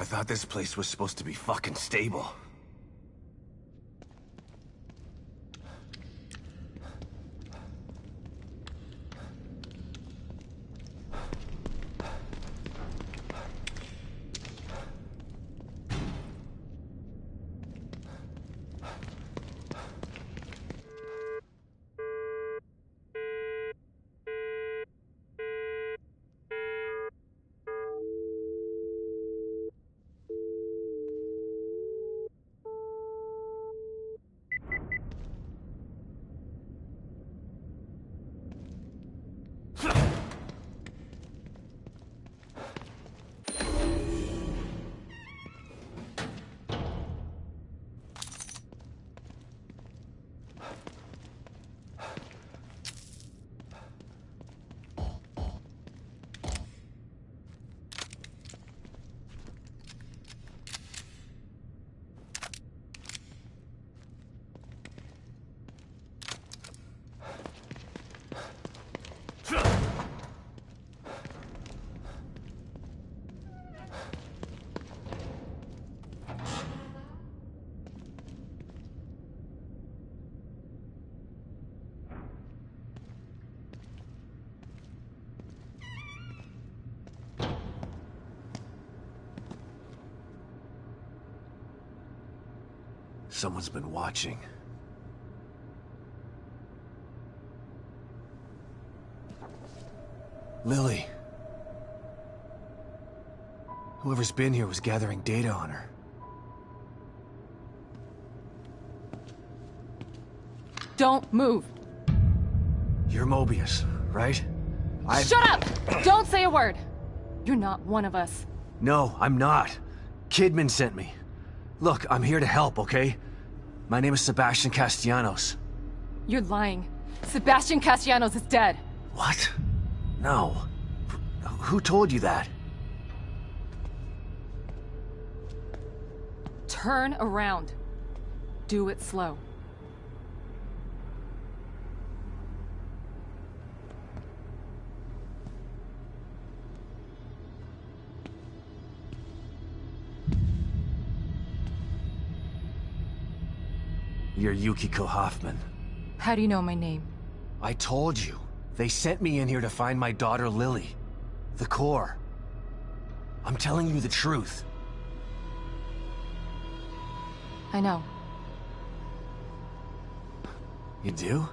I thought this place was supposed to be fucking stable. Someone's been watching. Lily. Whoever's been here was gathering data on her. Don't move. You're Mobius, right? Shut up! Don't say a word. You're not one of us. No, I'm not. Kidman sent me. Look, I'm here to help, okay? My name is Sebastian Castellanos. You're lying. Sebastian Castellanos is dead. What? No. Who told you that? Turn around. Do it slow. You're Yukiko Hoffman. How do you know my name? I told you. They sent me in here to find my daughter Lily. The core. I'm telling you the truth. I know. You do?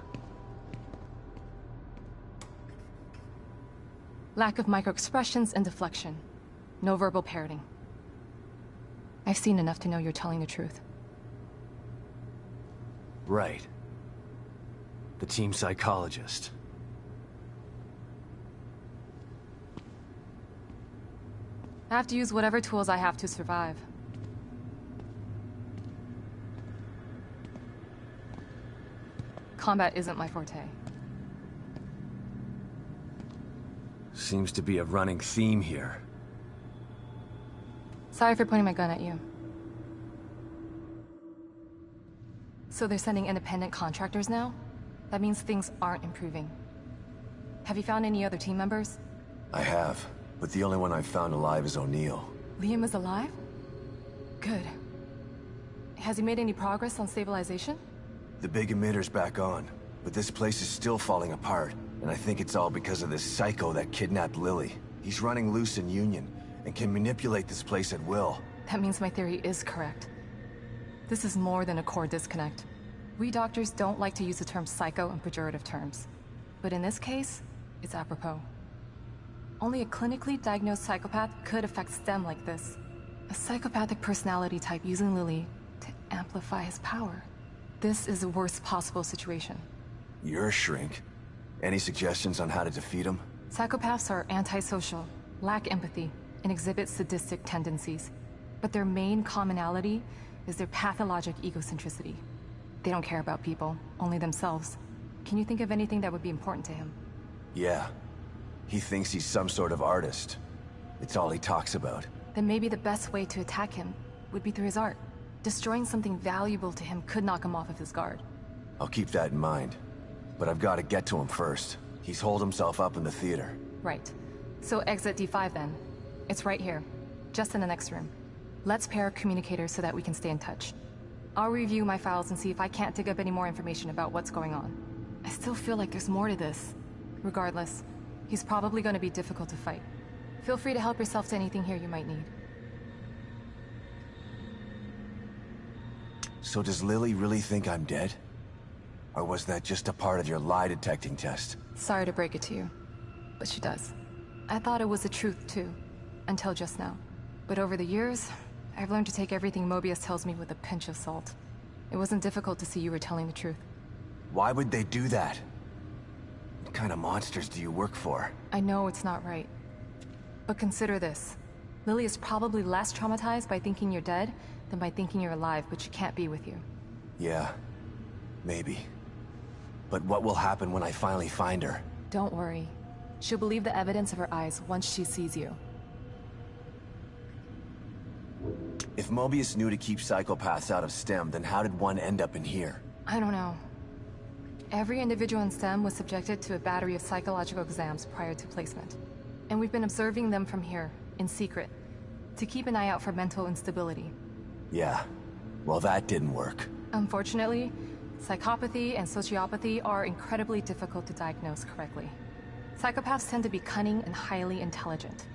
Lack of microexpressions and deflection. No verbal parroting. I've seen enough to know you're telling the truth. Right. The team psychologist. I have to use whatever tools I have to survive. Combat isn't my forte. Seems to be a running theme here. Sorry for pointing my gun at you. So they're sending independent contractors now? That means things aren't improving. Have you found any other team members? I have, but the only one I've found alive is O'Neill. Liam is alive? Good. Has he made any progress on stabilization? The big emitter's back on, but this place is still falling apart, and I think it's all because of this psycho that kidnapped Lily. He's running loose in Union, and can manipulate this place at will. That means my theory is correct. This is more than a core disconnect. We doctors don't like to use the term psycho in pejorative terms. But in this case, it's apropos. Only a clinically diagnosed psychopath could affect STEM like this. A psychopathic personality type using Lily to amplify his power. This is the worst possible situation. You're a shrink. Any suggestions on how to defeat him? Psychopaths are antisocial, lack empathy, and exhibit sadistic tendencies. But their main commonality is their pathologic egocentricity. They don't care about people, only themselves. Can you think of anything that would be important to him? Yeah. He thinks he's some sort of artist. It's all he talks about. Then maybe the best way to attack him would be through his art. Destroying something valuable to him could knock him off of his guard. I'll keep that in mind. But I've got to get to him first. He's holed himself up in the theater. Right. So exit D5 then. It's right here. Just in the next room. Let's pair communicators so that we can stay in touch. I'll review my files and see if I can't dig up any more information about what's going on. I still feel like there's more to this. Regardless, he's probably going to be difficult to fight. Feel free to help yourself to anything here you might need. So does Lily really think I'm dead? Or was that just a part of your lie detecting test? Sorry to break it to you, but she does. I thought it was the truth too, until just now. But over the years, I've learned to take everything Mobius tells me with a pinch of salt. It wasn't difficult to see you were telling the truth. Why would they do that? What kind of monsters do you work for? I know it's not right. But consider this. Lily is probably less traumatized by thinking you're dead than by thinking you're alive, but she can't be with you. Yeah, maybe. But what will happen when I finally find her? Don't worry. She'll believe the evidence of her eyes once she sees you. If Mobius knew to keep psychopaths out of STEM, then how did one end up in here? I don't know. Every individual in STEM was subjected to a battery of psychological exams prior to placement. And we've been observing them from here, in secret, to keep an eye out for mental instability. Yeah, well that didn't work. Unfortunately, psychopathy and sociopathy are incredibly difficult to diagnose correctly. Psychopaths tend to be cunning and highly intelligent.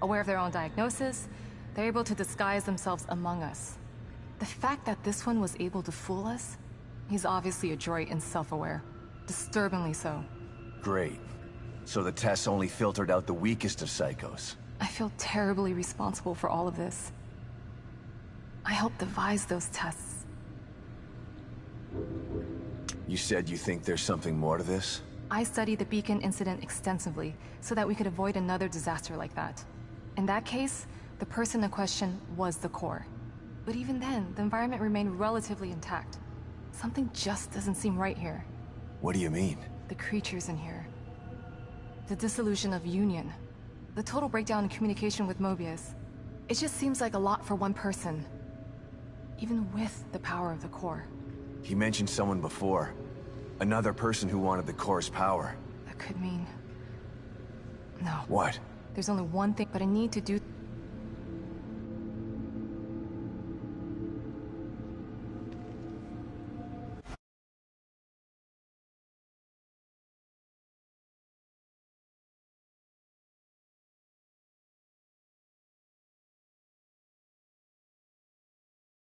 Aware of their own diagnosis, they're able to disguise themselves among us. The fact that this one was able to fool us, he's obviously adroit and self-aware. Disturbingly so. Great. So the tests only filtered out the weakest of psychos. I feel terribly responsible for all of this. I helped devise those tests. You said you think there's something more to this? I studied the Beacon incident extensively so that we could avoid another disaster like that. In that case, the person in question was the core. But even then, the environment remained relatively intact. Something just doesn't seem right here. What do you mean? The creatures in here. The dissolution of Union. The total breakdown in communication with Mobius. It just seems like a lot for one person. Even with the power of the core. He mentioned someone before. Another person who wanted the core's power. That could mean... No. What? There's only one thing, but I need to do...